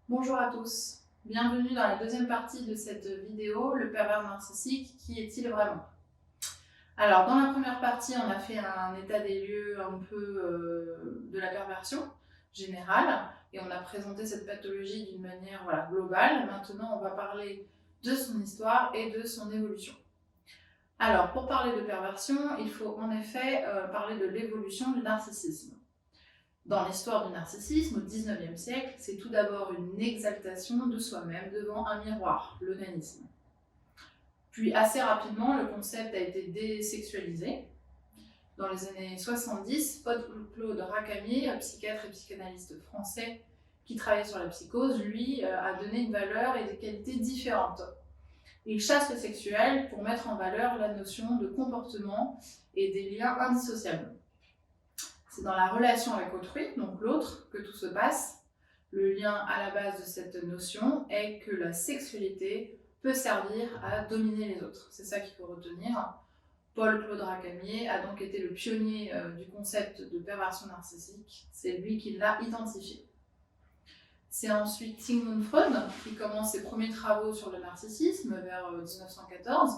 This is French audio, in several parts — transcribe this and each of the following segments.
Bonjour à tous, bienvenue dans la deuxième partie de cette vidéo, le pervers narcissique, qui est-il vraiment? Alors dans la première partie, on a fait un état des lieux un peu de la perversion générale et on a présenté cette pathologie d'une manière globale. Maintenant, on va parler de son histoire et de son évolution. Alors pour parler de perversion, il faut en effet parler de l'évolution du narcissisme. Dans l'histoire du narcissisme, au XIXe siècle, c'est tout d'abord une exaltation de soi-même devant un miroir, l'onanisme. Puis assez rapidement, le concept a été désexualisé. Dans les années 70, Paul-Claude Racamier, psychiatre et psychanalyste français qui travaillait sur la psychose, lui, a donné une valeur et des qualités différentes. Il chasse le sexuel pour mettre en valeur la notion de comportement et des liens indissociables. C'est dans la relation avec autrui, donc l'autre, que tout se passe. Le lien à la base de cette notion est que la sexualité peut servir à dominer les autres. C'est ça qu'il faut retenir. Paul-Claude Racamier a donc été le pionnier du concept de perversion narcissique. C'est lui qui l'a identifié. C'est ensuite Sigmund Freud qui commence ses premiers travaux sur le narcissisme vers 1914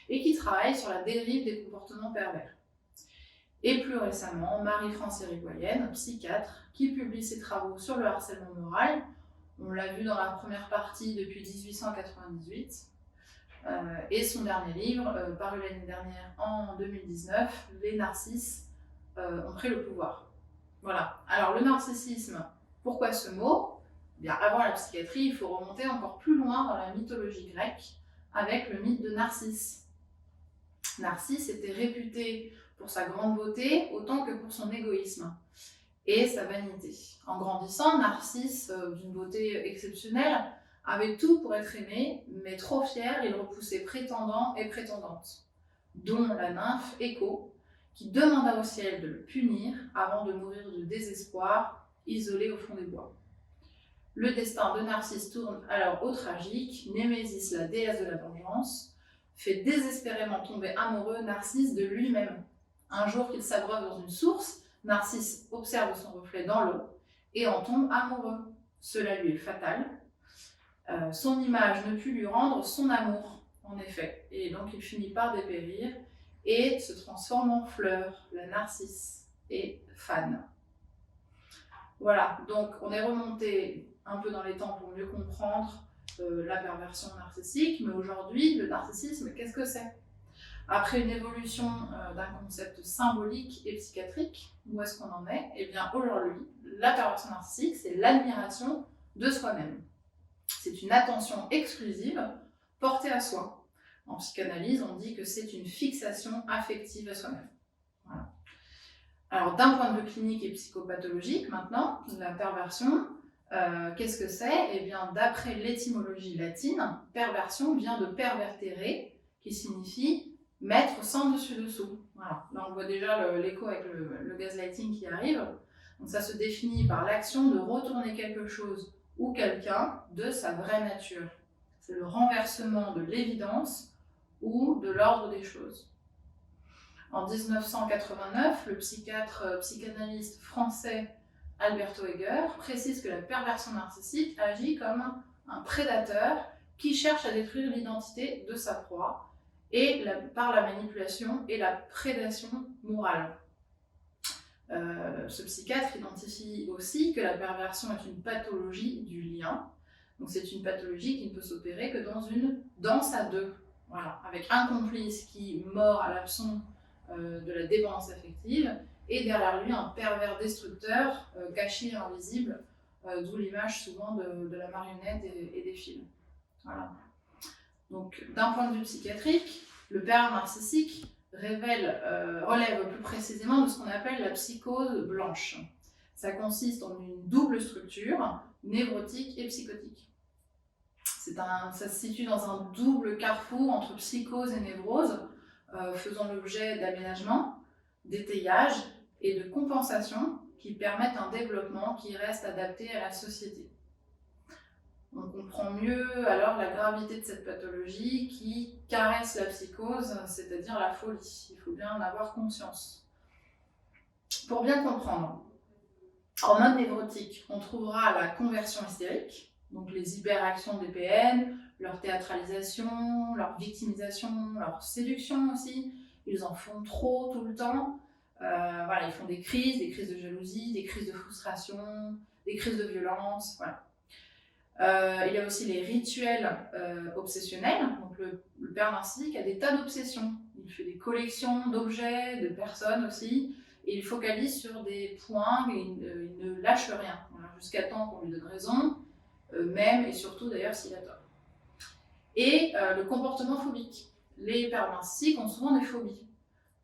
et qui travaille sur la dérive des comportements pervers. Et plus récemment, Marie-France Irigoyen, psychiatre, qui publie ses travaux sur le harcèlement moral. On l'a vu dans la première partie depuis 1898. Et son dernier livre, paru l'année dernière en 2019, Les narcisses ont pris le pouvoir. Voilà. Alors le narcissisme, pourquoi ce mot? Bien, avant la psychiatrie, il faut remonter encore plus loin dans la mythologie grecque avec le mythe de Narcisse. Narcisse était réputé pour sa grande beauté autant que pour son égoïsme et sa vanité. En grandissant, Narcisse, d'une beauté exceptionnelle, avait tout pour être aimé, mais trop fier, il repoussait prétendants et prétendantes, dont la nymphe Écho, qui demanda au ciel de le punir avant de mourir de désespoir, isolé au fond des bois. Le destin de Narcisse tourne alors au tragique. Némésis, la déesse de la vengeance, fait désespérément tomber amoureux Narcisse de lui-même. Un jour qu'il s'abreuve dans une source, Narcisse observe son reflet dans l'eau et en tombe amoureux. Cela lui est fatal. Son image ne put lui rendre son amour, en effet. Et donc il finit par dépérir et se transforme en fleur, la narcisse, et fan. Voilà, donc on est remonté un peu dans les temps pour mieux comprendre la perversion narcissique, mais aujourd'hui, le narcissisme, qu'est-ce que c'est? Après une évolution d'un concept symbolique et psychiatrique, où est-ce qu'on en est? Eh bien aujourd'hui, la perversion narcissique, c'est l'admiration de soi-même. C'est une attention exclusive portée à soi. En psychanalyse, on dit que c'est une fixation affective à soi-même. Voilà. Alors d'un point de vue clinique et psychopathologique, maintenant, la perversion, qu'est-ce que c'est? Eh bien, d'après l'étymologie latine, perversion vient de pervertere, qui signifie mettre sans dessus-dessous. Voilà. Là, on voit déjà l'écho avec le gaslighting qui arrive. Donc ça se définit par l'action de retourner quelque chose ou quelqu'un de sa vraie nature. C'est le renversement de l'évidence ou de l'ordre des choses. En 1989, le psychanalyste français Alberto Heger précise que la perversion narcissique agit comme un prédateur qui cherche à détruire l'identité de sa proie et par la manipulation et la prédation morale. Ce psychiatre identifie aussi que la perversion est une pathologie du lien. Donc c'est une pathologie qui ne peut s'opérer que dans une danse à deux. Voilà, avec un complice qui mord à l'hameçon de la dépendance affective, et derrière lui un pervers destructeur, caché et invisible, d'où l'image souvent de la marionnette et des films. Voilà. Donc d'un point de vue psychiatrique, le pervers narcissique relève plus précisément de ce qu'on appelle la psychose blanche. Ça consiste en une double structure, névrotique et psychotique. Ça se situe dans un double carrefour entre psychose et névrose, faisant l'objet d'aménagements, d'étayage et de compensation qui permettent un développement qui reste adapté à la société. On comprend mieux alors la gravité de cette pathologie qui caresse la psychose, c'est-à-dire la folie. Il faut bien en avoir conscience. Pour bien comprendre, en mode névrotique, on trouvera la conversion hystérique, Donc les hyperactions des PN, leur théâtralisation, leur victimisation, leur séduction aussi. Ils en font trop tout le temps. Voilà, ils font des crises de jalousie, des crises de frustration, des crises de violence. Voilà. Il y a aussi les rituels obsessionnels. Donc le père narcissique a des tas d'obsessions. Il fait des collections d'objets, de personnes aussi. Et il focalise sur des points et il ne lâche rien. Voilà, jusqu'à temps qu'on lui donne raison, même et surtout d'ailleurs s'il a tort. Et le comportement phobique. Les pères narcissiques ont souvent des phobies.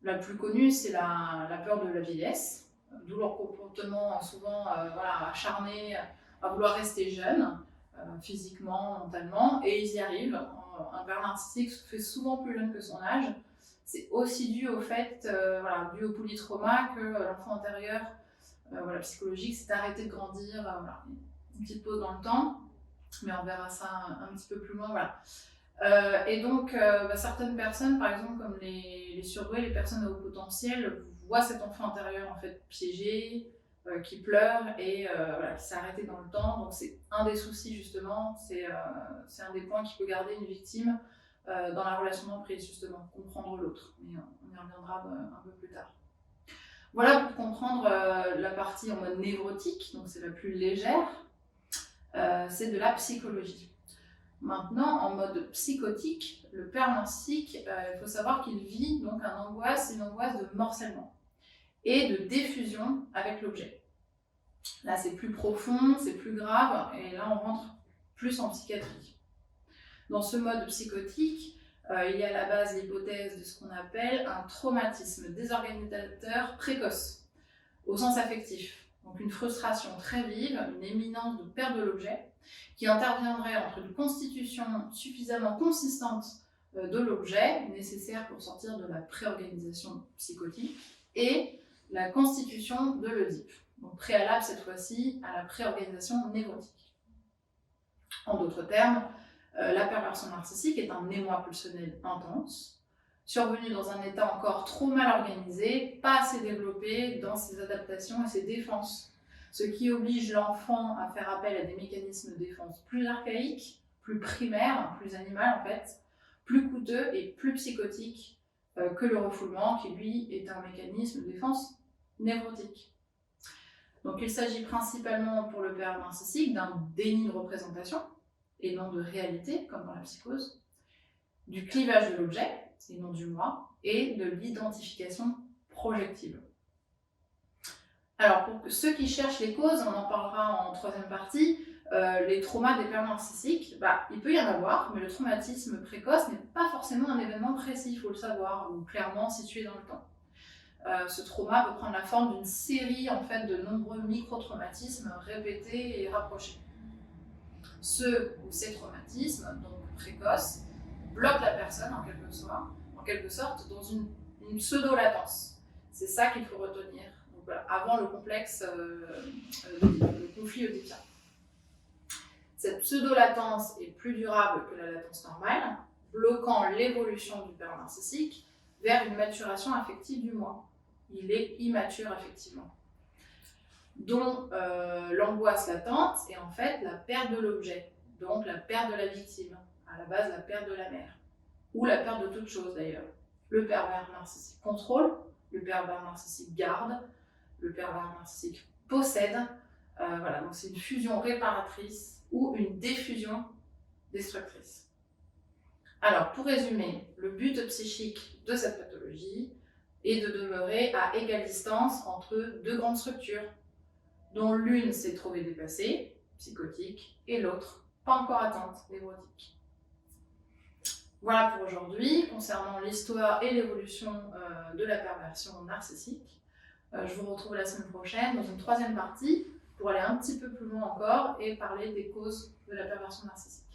La plus connue, c'est la peur de la vieillesse, d'où leur comportement souvent acharné à vouloir rester jeune, physiquement, mentalement, et ils y arrivent. Un père narcissique se fait souvent plus jeune que son âge. C'est aussi dû au fait, dû au polytrauma, que l'enfant intérieur psychologique s'est arrêté de grandir. Voilà. Une petite pause dans le temps, mais on verra ça un petit peu plus loin. Voilà. Et donc, certaines personnes, par exemple, comme les surdoués, les personnes à haut potentiel, voient cet enfant intérieur en fait piégé, qui pleure et qui s'est arrêté dans le temps. Donc, c'est un des soucis, justement, c'est un des points qui peut garder une victime dans la relation d'emprise, justement, comprendre l'autre. Mais on y reviendra un peu plus tard. Voilà pour comprendre la partie en mode névrotique, donc c'est la plus légère, c'est de la psychologie. Maintenant, en mode psychotique, le père narcissique, il faut savoir qu'il vit donc une angoisse de morcellement et de diffusion avec l'objet. Là, c'est plus profond, c'est plus grave, et là, on rentre plus en psychiatrie. Dans ce mode psychotique, il y a à la base l'hypothèse de ce qu'on appelle un traumatisme désorganisateur précoce, au sens affectif. Donc une frustration très vive, une éminence de perte de l'objet, qui interviendrait entre une constitution suffisamment consistante de l'objet, nécessaire pour sortir de la préorganisation psychotique, et la constitution de l'Oedipe, donc préalable cette fois-ci à la préorganisation névrotique. En d'autres termes, la perversion narcissique est un émoi pulsionnel intense, survenu dans un état encore trop mal organisé, pas assez développé dans ses adaptations et ses défenses, ce qui oblige l'enfant à faire appel à des mécanismes de défense plus archaïques, plus primaires, plus animaux en fait, plus coûteux et plus psychotiques que le refoulement, qui lui est un mécanisme de défense névrotique. Donc il s'agit principalement pour le père narcissique d'un déni de représentation, et non de réalité, comme dans la psychose, du clivage de l'objet, et non du moi, et de l'identification projective. Alors, pour ceux qui cherchent les causes, on en parlera en troisième partie, les traumas des pères narcissiques, il peut y en avoir, mais le traumatisme précoce n'est pas forcément un événement précis, il faut le savoir, ou clairement situé dans le temps. Ce trauma peut prendre la forme d'une série en fait, de nombreux micro-traumatismes répétés et rapprochés. Ceux ou ces traumatismes, donc précoces, bloquent la personne en quelque sorte dans une pseudo-latence. C'est ça qu'il faut retenir. Donc, voilà, avant le complexe, le conflit oedipien. Cette pseudo-latence est plus durable que la latence normale, bloquant l'évolution du père narcissique vers une maturation affective du moi. Il est immature affectivement. Dont l'angoisse latente est en fait la perte de l'objet, donc la perte de la victime, à la base la perte de la mère, ou la perte de toute chose d'ailleurs. Le pervers narcissique contrôle, le pervers narcissique garde, le pervers narcissique possède, donc c'est une fusion réparatrice ou une diffusion destructrice. Alors pour résumer, le but psychique de cette pathologie est de demeurer à égale distance entre deux grandes structures, dont l'une s'est trouvée dépassée, psychotique, et l'autre pas encore atteinte, névrotique. Voilà pour aujourd'hui, concernant l'histoire et l'évolution de la perversion narcissique. Je vous retrouve la semaine prochaine dans une troisième partie pour aller un petit peu plus loin encore et parler des causes de la perversion narcissique.